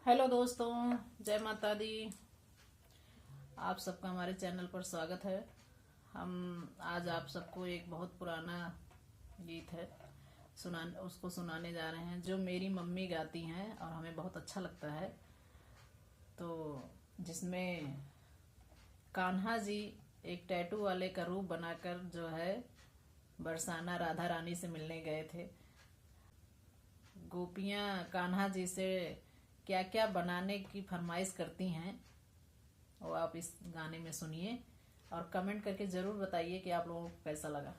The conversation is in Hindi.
हेलो दोस्तों, जय माता दी। आप सबका हमारे चैनल पर स्वागत है। हम आज आप सबको एक बहुत पुराना गीत है उसको सुनाने जा रहे हैं, जो मेरी मम्मी गाती हैं और हमें बहुत अच्छा लगता है। तो जिसमें कान्हा जी एक टैटू वाले का रूप बनाकर जो है बरसाना राधा रानी से मिलने गए थे। गोपियाँ कान्हा जी से क्या क्या बनाने की फरमाइश करती हैं, वो आप इस गाने में सुनिए और कमेंट करके ज़रूर बताइए कि आप लोगों को कैसा लगा।